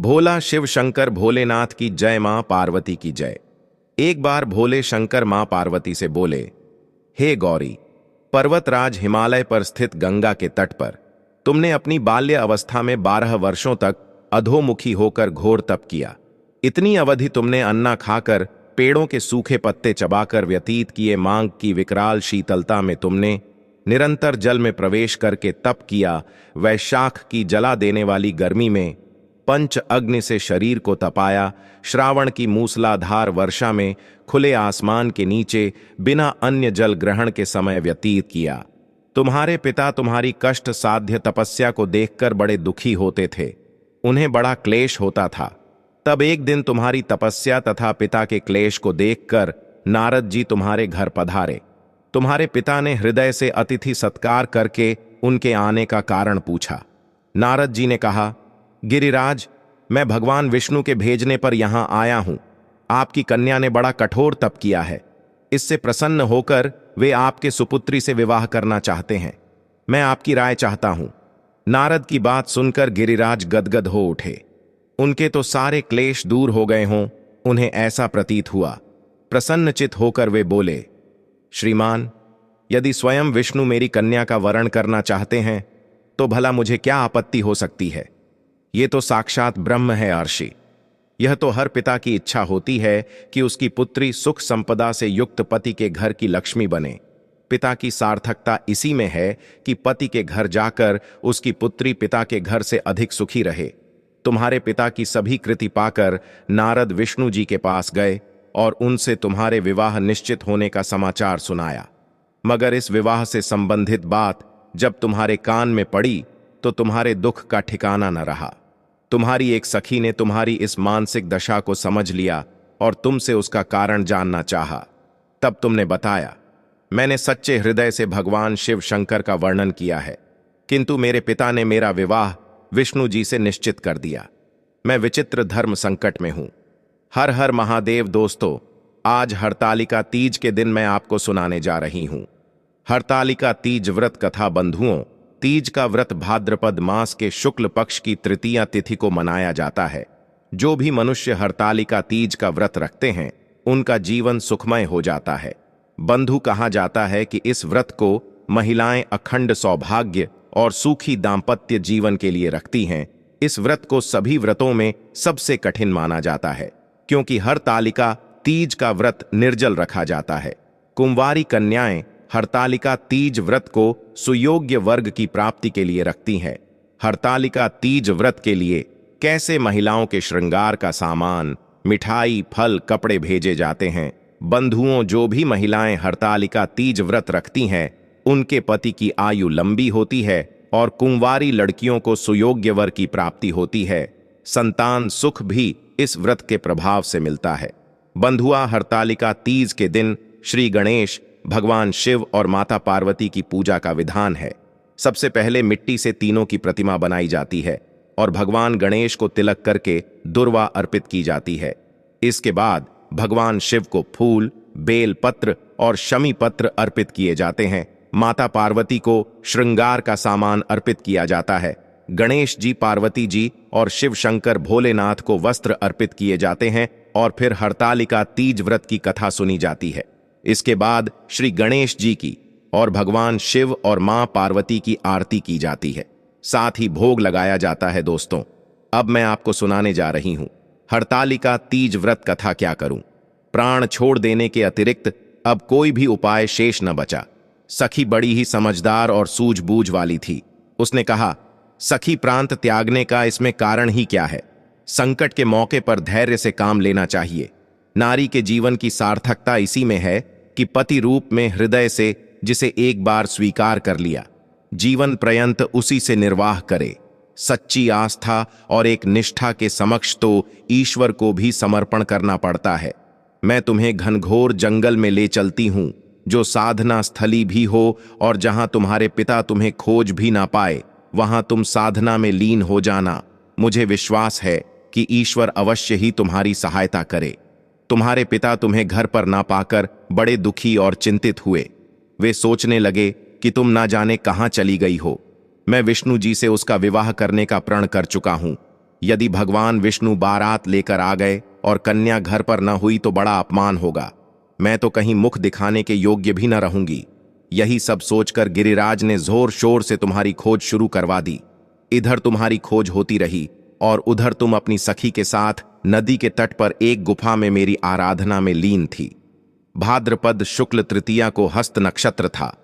भोला शिव शंकर भोलेनाथ की जय, मां पार्वती की जय। एक बार भोले शंकर मां पार्वती से बोले, हे गौरी, पर्वतराज हिमालय पर स्थित गंगा के तट पर तुमने अपनी बाल्य अवस्था में 12 वर्षों तक अधोमुखी होकर घोर तप किया। इतनी अवधि तुमने अन्ना खाकर, पेड़ों के सूखे पत्ते चबाकर व्यतीत किए। मांग की विकराल शीतलता में तुमने निरंतर जल में प्रवेश करके तप किया। वैशाख की जला देने वाली गर्मी में पंच अग्नि से शरीर को तपाया। श्रावण की मूसलाधार वर्षा में खुले आसमान के नीचे बिना अन्य जल ग्रहण के समय व्यतीत किया। तुम्हारे पिता तुम्हारी कष्ट साध्य तपस्या को देखकर बड़े दुखी होते थे, उन्हें बड़ा क्लेश होता था। तब एक दिन तुम्हारी तपस्या तथा पिता के क्लेश को देखकर नारद जी तुम्हारे घर पधारे। तुम्हारे पिता ने हृदय से अतिथि सत्कार करके उनके आने का कारण पूछा। नारद जी ने कहा, गिरिराज, मैं भगवान विष्णु के भेजने पर यहां आया हूं। आपकी कन्या ने बड़ा कठोर तप किया है। इससे प्रसन्न होकर वे आपके सुपुत्री से विवाह करना चाहते हैं। मैं आपकी राय चाहता हूं। नारद की बात सुनकर गिरिराज गदगद हो उठे। उनके तो सारे क्लेश दूर हो गए हों, उन्हें ऐसा प्रतीत हुआ। प्रसन्नचित होकर वे बोले, श्रीमान, यदि स्वयं विष्णु मेरी कन्या का वरण करना चाहते हैं तो भला मुझे क्या आपत्ति हो सकती है। ये तो साक्षात ब्रह्म है अर्षि। यह तो हर पिता की इच्छा होती है कि उसकी पुत्री सुख संपदा से युक्त पति के घर की लक्ष्मी बने। पिता की सार्थकता इसी में है कि पति के घर जाकर उसकी पुत्री पिता के घर से अधिक सुखी रहे। तुम्हारे पिता की सभी कृति पाकर नारद विष्णु जी के पास गए और उनसे तुम्हारे विवाह निश्चित होने का समाचार सुनाया। मगर इस विवाह से संबंधित बात जब तुम्हारे कान में पड़ी तो तुम्हारे दुख का ठिकाना न रहा। तुम्हारी एक सखी ने तुम्हारी इस मानसिक दशा को समझ लिया और तुमसे उसका कारण जानना चाहा। तब तुमने बताया, मैंने सच्चे हृदय से भगवान शिव शंकर का वर्णन किया है, किंतु मेरे पिता ने मेरा विवाह विष्णु जी से निश्चित कर दिया। मैं विचित्र धर्म संकट में हूं। हर हर महादेव। दोस्तों, आज हरतालिका तीज के दिन मैं आपको सुनाने जा रही हूं हरतालिका तीज व्रत कथा। बंधुओं, तीज का व्रत भाद्रपद मास के शुक्ल पक्ष की तृतीया तिथि को मनाया जाता है। जो भी मनुष्य हरतालिका तीज का व्रत रखते हैं उनका जीवन सुखमय हो जाता है। बंधु, कहा जाता है कि इस व्रत को महिलाएं अखंड सौभाग्य और सुखी दाम्पत्य जीवन के लिए रखती हैं। इस व्रत को सभी व्रतों में सबसे कठिन माना जाता है, क्योंकि हरतालिका तीज का व्रत निर्जल रखा जाता है। कुंवारी कन्याएं हरतालिका तीज व्रत को सुयोग्य वर्ग की प्राप्ति के लिए रखती हैं। हरतालिका तीज व्रत के लिए कैसे महिलाओं के श्रृंगार का सामान, मिठाई, फल, कपड़े भेजे जाते हैं। बंधुओं, जो भी महिलाएं हरतालिका तीज व्रत रखती हैं उनके पति की आयु लंबी होती है और कुंवारी लड़कियों को सुयोग्य वर की प्राप्ति होती है। संतान सुख भी इस व्रत के प्रभाव से मिलता है। बंधुआ, हरतालिका तीज के दिन श्री गणेश, भगवान शिव और माता पार्वती की पूजा का विधान है। सबसे पहले मिट्टी से तीनों की प्रतिमा बनाई जाती है और भगवान गणेश को तिलक करके दुर्वा अर्पित की जाती है। इसके बाद भगवान शिव को फूल, बेल पत्र और शमी पत्र अर्पित किए जाते हैं। माता पार्वती को श्रृंगार का सामान अर्पित किया जाता है। गणेश जी, पार्वती जी और शिव शंकर भोलेनाथ को वस्त्र अर्पित किए जाते हैं और फिर हरतालिका तीज व्रत की कथा सुनी जाती है। इसके बाद श्री गणेश जी की और भगवान शिव और मां पार्वती की आरती की जाती है। साथ ही भोग लगाया जाता है। दोस्तों, अब मैं आपको सुनाने जा रही हूं हरतालिका तीज व्रत कथा। क्या करूं? प्राण छोड़ देने के अतिरिक्त अब कोई भी उपाय शेष न बचा। सखी बड़ी ही समझदार और सूझबूझ वाली थी। उसने कहा, सखी, प्रांत त्यागने का इसमें कारण ही क्या है? संकट के मौके पर धैर्य से काम लेना चाहिए। नारी के जीवन की सार्थकता इसी में है कि पति रूप में हृदय से जिसे एक बार स्वीकार कर लिया, जीवन पर्यंत उसी से निर्वाह करे। सच्ची आस्था और एक निष्ठा के समक्ष तो ईश्वर को भी समर्पण करना पड़ता है। मैं तुम्हें घनघोर जंगल में ले चलती हूं, जो साधना स्थली भी हो, और जहां तुम्हारे पिता तुम्हें खोज भी ना पाए वहां तुम साधना में लीन हो जाना। मुझे विश्वास है कि ईश्वर अवश्य ही तुम्हारी सहायता करे। तुम्हारे पिता तुम्हें घर पर ना पाकर बड़े दुखी और चिंतित हुए। वे सोचने लगे कि तुम ना जाने कहां चली गई हो। मैं विष्णु जी से उसका विवाह करने का प्रण कर चुका हूं। यदि भगवान विष्णु बारात लेकर आ गए और कन्या घर पर न हुई तो बड़ा अपमान होगा। मैं तो कहीं मुख दिखाने के योग्य भी न रहूंगी। यही सब सोचकर गिरिराज ने जोर शोर से तुम्हारी खोज शुरू करवा दी। इधर तुम्हारी खोज होती रही और उधर तुम अपनी सखी के साथ नदी के तट पर एक गुफा में मेरी आराधना में लीन थी। भाद्रपद शुक्ल तृतीया को हस्त नक्षत्र था।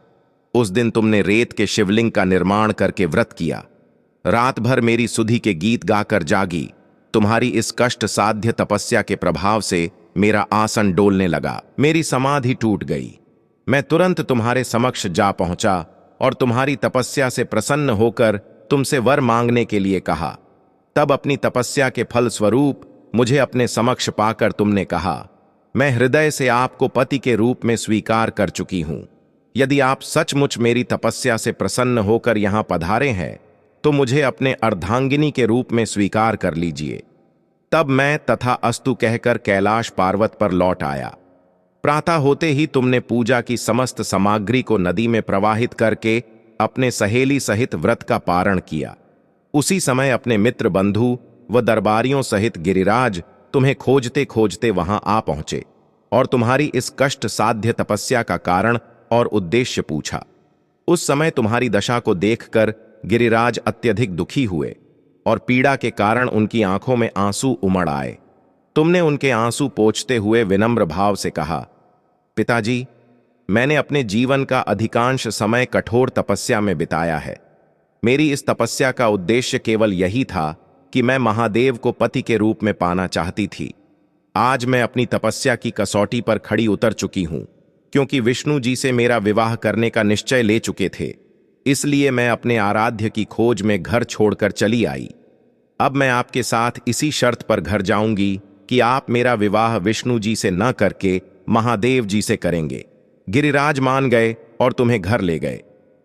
उस दिन तुमने रेत के शिवलिंग का निर्माण करके व्रत किया। रात भर मेरी सुधि के गीत गाकर जागी। तुम्हारी इस कष्ट साध्य तपस्या के प्रभाव से मेरा आसन डोलने लगा, मेरी समाधि टूट गई। मैं तुरंत तुम्हारे समक्ष जा पहुंचा और तुम्हारी तपस्या से प्रसन्न होकर तुमसे वर मांगने के लिए कहा। तब अपनी तपस्या के फल स्वरूप मुझे अपने समक्ष पाकर तुमने कहा, मैं हृदय से आपको पति के रूप में स्वीकार कर चुकी हूं। यदि आप सचमुच मेरी तपस्या से प्रसन्न होकर यहां पधारे हैं तो मुझे अपने अर्धांगिनी के रूप में स्वीकार कर लीजिए। तब मैं तथा अस्तु कहकर कैलाश पर्वत पर लौट आया। प्रातः होते ही तुमने पूजा की समस्त सामग्री को नदी में प्रवाहित करके अपने सहेली सहित व्रत का पारण किया। उसी समय अपने मित्र बंधु व दरबारियों सहित गिरिराज तुम्हें खोजते खोजते वहां आ पहुंचे और तुम्हारी इस कष्ट साध्य तपस्या का कारण और उद्देश्य पूछा। उस समय तुम्हारी दशा को देखकर गिरिराज अत्यधिक दुखी हुए और पीड़ा के कारण उनकी आंखों में आंसू उमड़ आए। तुमने उनके आंसू पोंछते हुए विनम्र भाव से कहा, पिताजी, मैंने अपने जीवन का अधिकांश समय कठोर तपस्या में बिताया है। मेरी इस तपस्या का उद्देश्य केवल यही था कि मैं महादेव को पति के रूप में पाना चाहती थी। आज मैं अपनी तपस्या की कसौटी पर खड़ी उतर चुकी हूं, क्योंकि विष्णु जी से मेरा विवाह करने का निश्चय ले चुके थे। इसलिए मैं अपने आराध्य की खोज में घर छोड़कर चली आई। अब मैं आपके साथ इसी शर्त पर घर जाऊंगी कि आप मेरा विवाह विष्णु जी से न करके महादेव जी से करेंगे। गिरिराज मान गए और तुम्हें घर ले गए।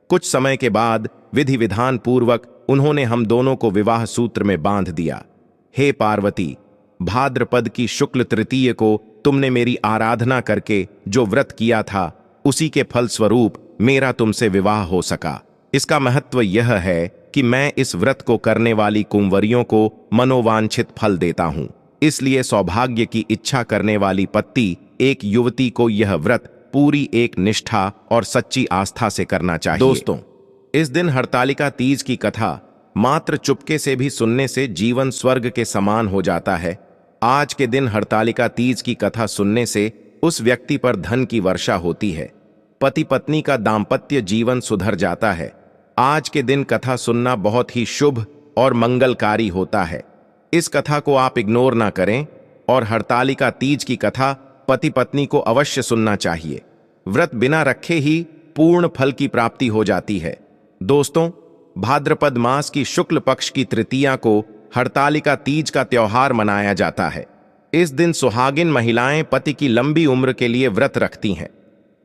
कुछ समय के बाद विधि विधान पूर्वक उन्होंने हम दोनों को विवाह सूत्र में बांध दिया। हे पार्वती, भाद्रपद की शुक्ल तृतीय को तुमने मेरी आराधना करके जो व्रत किया था, उसी के फल स्वरूप मेरा तुमसे विवाह हो सका। इसका महत्व यह है कि मैं इस व्रत को करने वाली कुंवरियों को मनोवांछित फल देता हूं। इसलिए सौभाग्य की इच्छा करने वाली पत्नी एक युवती को यह व्रत पूरी एक निष्ठा और सच्ची आस्था से करना चाहिए। दोस्तों, इस दिन हरतालिका तीज की कथा मात्र चुपके से भी सुनने से जीवन स्वर्ग के समान हो जाता है। आज के दिन हरतालिका तीज की कथा सुनने से उस व्यक्ति पर धन की वर्षा होती है। पति पत्नी का दाम्पत्य जीवन सुधर जाता है। आज के दिन कथा सुनना बहुत ही शुभ और मंगलकारी होता है। इस कथा को आप इग्नोर ना करें और हरतालिका तीज की कथा पति पत्नी को अवश्य सुनना चाहिए। व्रत बिना रखे ही पूर्ण फल की प्राप्ति हो जाती है। दोस्तों, भाद्रपद मास की शुक्ल पक्ष की तृतीया को हरतालिका तीज का त्योहार मनाया जाता है। इस दिन सुहागिन महिलाएं पति की लंबी उम्र के लिए व्रत रखती हैं।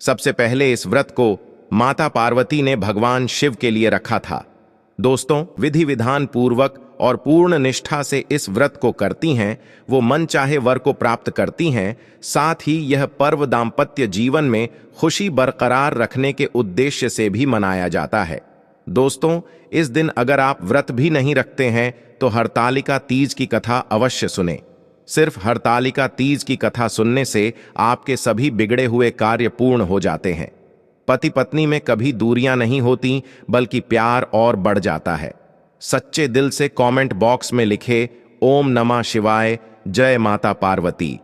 सबसे पहले इस व्रत को माता पार्वती ने भगवान शिव के लिए रखा था। दोस्तों, विधि विधान पूर्वक और पूर्ण निष्ठा से इस व्रत को करती हैं, वो मन चाहे वर को प्राप्त करती हैं। साथ ही यह पर्व दाम्पत्य जीवन में खुशी बरकरार रखने के उद्देश्य से भी मनाया जाता है। दोस्तों, इस दिन अगर आप व्रत भी नहीं रखते हैं तो हरतालिका तीज की कथा अवश्य सुने। सिर्फ हरतालिका तीज की कथा सुनने से आपके सभी बिगड़े हुए कार्य पूर्ण हो जाते हैं। पति पत्नी में कभी दूरियां नहीं होती, बल्कि प्यार और बढ़ जाता है। सच्चे दिल से कमेंट बॉक्स में लिखे ओम नमः शिवाय, जय माता पार्वती।